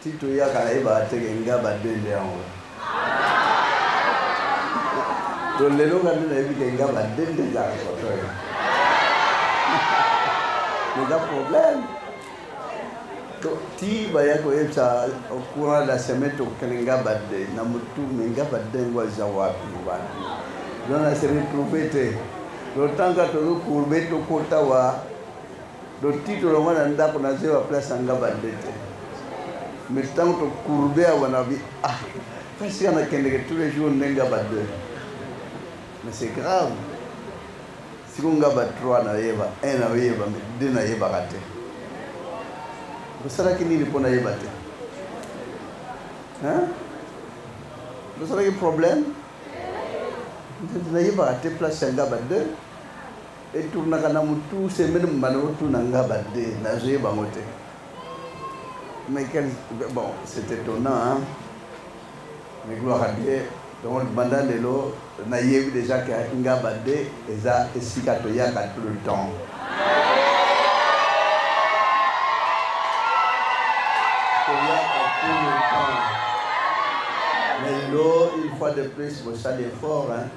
Si tu y as quand même battu un gars battu de en haut. Donc les gens quand même vu un gars battu de en haut. Mais il y a problème. Donc si bah y a quoi ça au courant de la semaine tu connais un gars battu, n'a mutu un gars battu de quoi zawa puis donc on s'est retrouvé l'autant que tu courbé tu côté wa le titre le moins d'anda qu'on a zéro place un gars battu. Mais tant que courbé à mon avis, parce qu'il y en a qui tous les jours n'enga battu. Mais c'est grave. Si on a battu 3 na yeba, 1 na yeba, 2 na yeba raté. Vous savez qui n'est pas na yeba raté? Hein? Vous savez quel problème? Na yeba raté place un gars battu. Et tout na kana mutu semaine mbano tout n'enga battu na yeba moté. Mais bon, c'est étonnant, hein? Mais gloire à Dieu. Donc, pendant les lots, on a eu déjà qu'il y a un gars badé et ça, et si tout le temps. Mais l'eau, une fois de plus, vous savez fort, hein?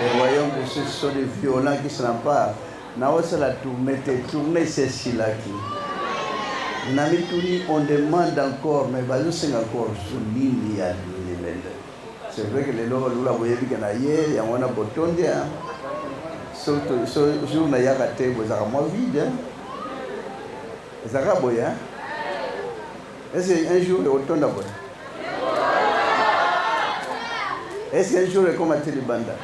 Les royaumes de ceux qui sont des violents qui se n'emparent. Now, c'est la tournée, c'est celui-là qui. On demande encore, mais c'est encore sur l'île. C'est vrai que les gens qui ont été il y a un bouton, surtout ce jour, il y a un vide. C'est un peu hein? Est-ce qu'un jour, il y a autant d'abord? Est-ce qu'un jour, il y a comme un télébanda?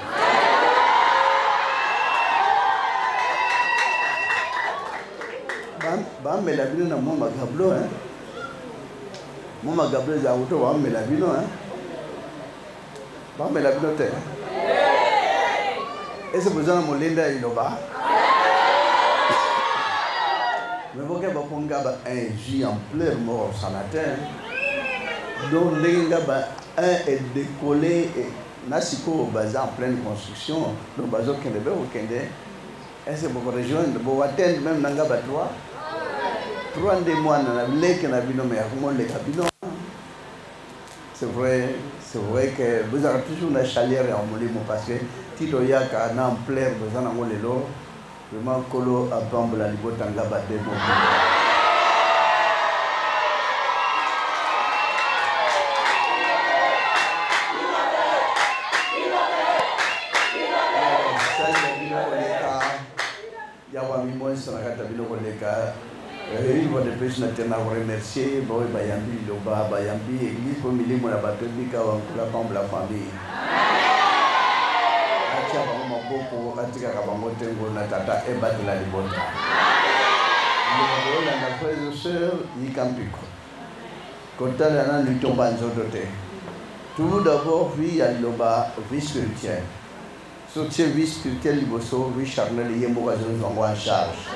Mais la vie n'a pas gablo, hein. Mon gablo est à auto, mais la vie, hein. Mais la vie, est-ce que vous avez mon linda il va? Mais vous avez un J en plein mort sans atteindre. Donc, les gars, un est décollé et Nasiko basé en pleine construction. Donc, bazo Kendebe ou Kende. Est-ce que vous rejoindre? Vous attendez même Nanga Batoua? 3 mois dans la lake na bino mais comment les cabinets. C'est vrai que vous avez toujours la chaleur en molimo parce que Tito Yaka n'a en plein besoin de molelo vraiment colo à bambe la libo tanga badé bon. Ya wa mi mo sana kata bino koleka. Il va de plus maintenant remercier Boy Bayambi, Loba Bayambi, Église pour Milimo la Batolika ou la Pambe la famille. Atia Bama Boko, Atika Kabamotengo, Natata, et Batla Libota. La frère et sœur, Yikampiko. Quand elle a lu ton banzo doté. Tout d'abord, vie à Loba, vie spirituelle. Soutien vie spirituelle, Liboso, vie charnelle, Yembo, en charge.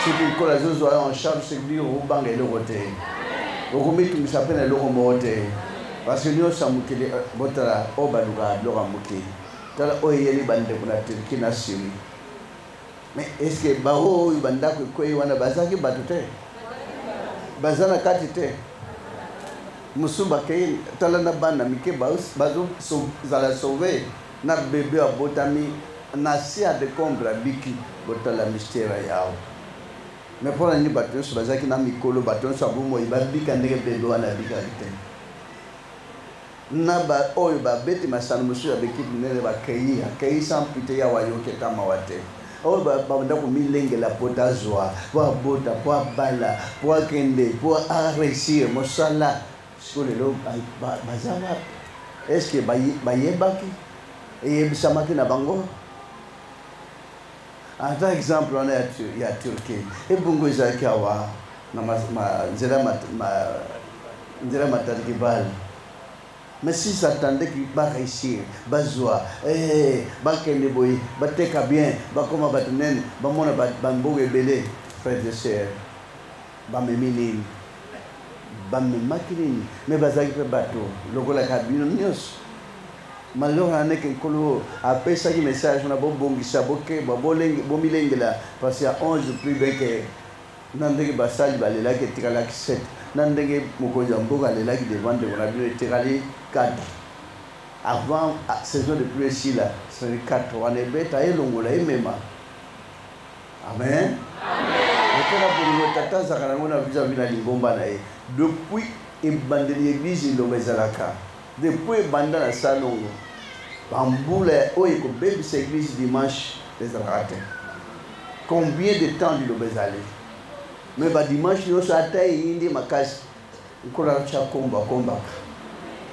Si tu as des en charge, c'est que tu as des gens qui ont été en charge. Parce que nous sommes tous les gens qui ont été en charge. Mais est-ce que Bao est en train de battre? Bazana Katite Musumba Kay, Talana Bana, Mike Baus, Bazo, Zala Sauvé, n'a bébé à Botami, Nassia de Combre, Biki, Botala Mystère Yao. Mais pour la nuit, bateau, sur Bazaki n'a mis colo, bateau, sur Boumo, il va bica nègre de à la bicalité. Naba, oh, il va bête, ma san, monsieur, avec qui vous n'avez pas cueilli sans pité à Wayo, qui est à Mawate. Oh, bah, pour milengue la potazoa, pour bota, pour bala, pour kende, pour réussir, mosala, sur les lots, bazava. Est-ce que Bayebaki et Samaki Nabango? Un exemple, on est à Turquie. Et Bungo Zakawa, Nzera Matargibal. Mais si s'attendait qu'il va réussir, Bazoua, Bakeneboy, Bateka bien, Bakoma Batnen, Bamona Bambo et Belé, frère de sœur, Bamemilin, Bamemakilin, mais Bazaki bateau, Logola Kabino News. Malheureusement, on est qu'un colo, après ça, message, on a bon Saboke, Bomilengela, parce qu'il y a 11 plus bien que nandenge basali balelaki etikala 7 nandenge mokonzi ya mboka alelaki devant de on a vu etikali 4 avant saison de pluie ici là c'est 4 on est bête à elongola emema amen otala pour tata zakana na visa vina lingomba na ye depuis ebandeli église lo bezalaka depuis banda na salongo bambula oyo ko bebisa église dimanche ezalaka te combien de temps du lo bezali mais ba dimanche yo sa ta yindi makasi nkola cha komba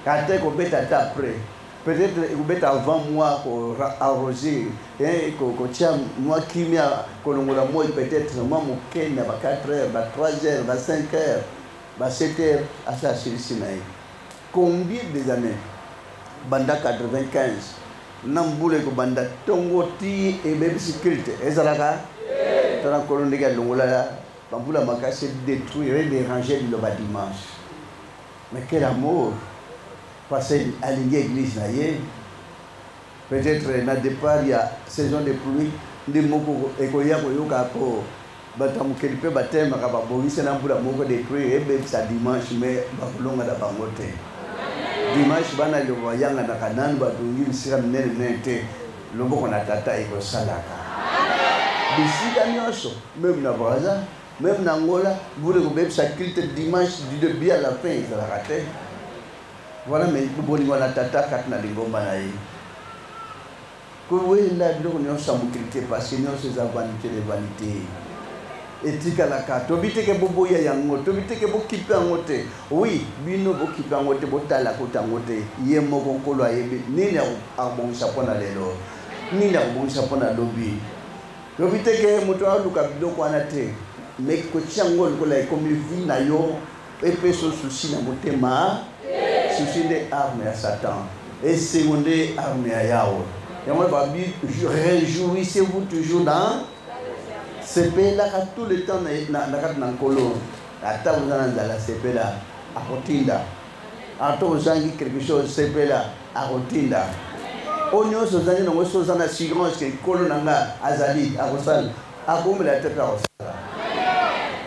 ata ko beta ta après peut-être ko beta avant moi ko arroser ko tia moi kimia ko longola moi peut-être moi mo kenya ba 4h ba 3h ba 5h ba 7h à ça c'est combien des années banda 95 nambule ko banda tongoti e bebe sécurité ezalaka tana kolondeka longola bambula makasi détruire déranger le dimanche mais quel amour passer à l'église là peut-être na départ il y a saison de pluie ndi moko ekoya koyoka ko batamu kelipe batema ka babongisa na mbula moko détruire ebe sa dimanche mais bakulonga da bangote dimanche bana le voyanga na kanani batungi bisika minene nete loboko na tata eko salaka bisika nyonso même na Braza même na Angola vous le sa culte dimanche du début à la fin ça la raté voilà mais boni wana tata kat na lingomba na yi ko wela biloko nyonso amukrite parce que nyonso za vanité de vanité etika la ka tobite ke bobo ya yango tobite ke bokipa ngote oui bino bokipa ngote botala kota ngote ye moko nkolo ayebe nini abongisa pona lelo nini abongisa pona lobi tobite ke moto aluka biloko wana te mais ko tiango lokola ekomi vi na yo epeso souci na motema souci de arme à Satan et seconde arme à Yahweh et moi babi réjouissez-vous toujours dans ce pays là tout le temps na nkolo ata uzana nzala CP là akotinda ata uzangi quelque chose CP là akotinda onyo sozani no sozana assurance que nkolo nanga azali akosala akomela tete akosala.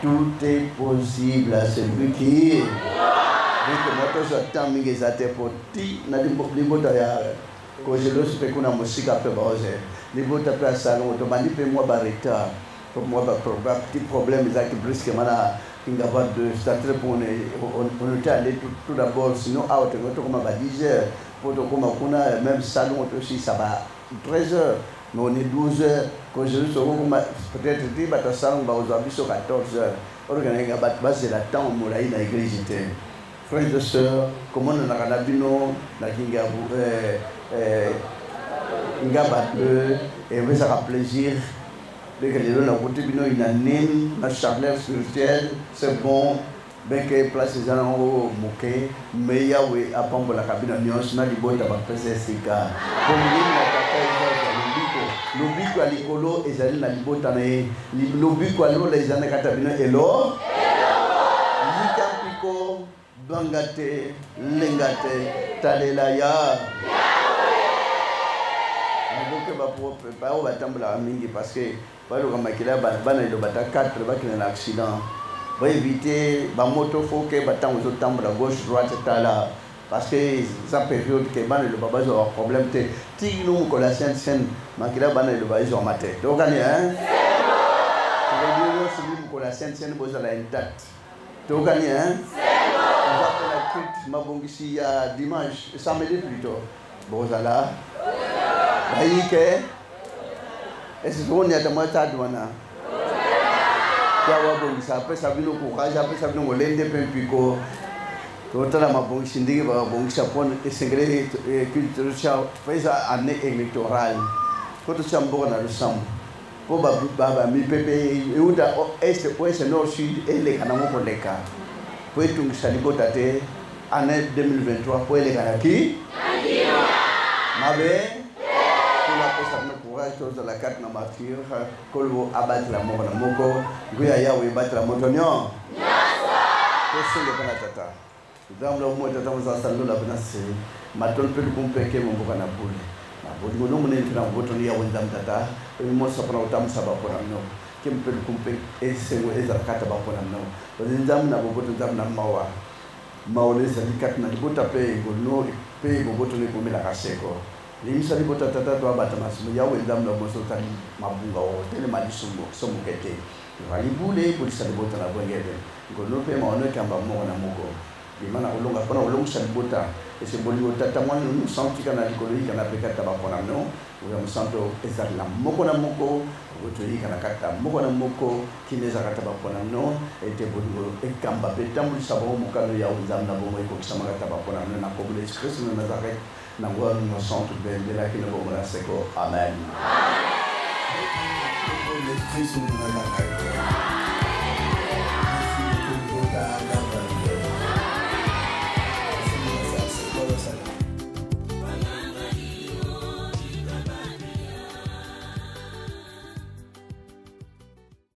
Tout est possible à celui qui donc moto j'attends mingi zate poti na libota ya ko je lo se kuna musika pe baoze libota pe salon to bandi pe moi bareta pour moi petit problème ça qui brusquement là kinga va de starter pour on était allé tout d'abord sinon out to comme à 10h pour to comme kuna même salon aussi ça va 13h mais on est 12h quand je suis peut-être dit bah salon va aux habits sur 14h organiser bat base la temps mola ina église était frères et sœurs comment on a kanabino na kinga ngaba et vous ça plaisir de que les gens ont côté bino inanene na chaleur spirituelle c'est bon ben que place les gens au moqué mais yawe apambo la cabine nyonso na libota ba pesa sika pour lobiko alikolo ezali na libota na ye lobiko alo les gens kata bino elo likapiko bangate lengate talela ya donc ba pour préparer ba tambla mingi parce que ba lo kamakila bana lo bata 4 ba kina accident va éviter ba moto faut que ba tango zo tambla gauche droite tala parce que ça période que bana lo baba zo problème te ti no ko la scène makila bana lo ba zo maté donc ani hein c'est bon c'est lui ko la scène boza la intact donc ani hein on va faire la culte mabongisi ya dimanche samedi plutôt boza là baike est-ce qu'on y a tellement de douana ya wabongisa pesa bino courage pesa bino ngolende pempiko totala mabongisi ndiki babongisa pon esengre culture cha pesa année électorale koto chambo na lusambo po baba mi pepe euda est ouest nord sud ele kana moko leka po etungisa libota te année 2023 po ele kana ki mabe chose de la carte na martyr kolbo abattre la mort na moko nguya yawe battre la motonyo nyasa le kana tata ndamla mo tata mo sasalo la benase matol pe kumpeke mo mboka na bule na bodi ngono mo ne tuna botoni ya wenda tata mo sapana utam sabapora no kempel kumpe esengo ezakata bapona no nzam na boboto nzam na mawa maole zalikat na bota pe gono pe boboto ne komela kaseko limisa libota tata to abata masimu yawe nzam na boso tani mabunga o tele malisumbo somo kete valibule polisa libota na bongebe gono pe maono kamba mo na moko dimana olonga pona olonga salibota ese bolio tata mwana no santi kana likoloyi kana pekata bapona no uya musanto ezala moko na moko otoyi kana kata moko na moko kineza kata bapona no ete bolio ekamba petambu sabo mokano ya uzam na bomo eko kisama kata bapona no na kobule express no Nazareth na ngwa no santo ben de la kino bomo na seko amen. Amen.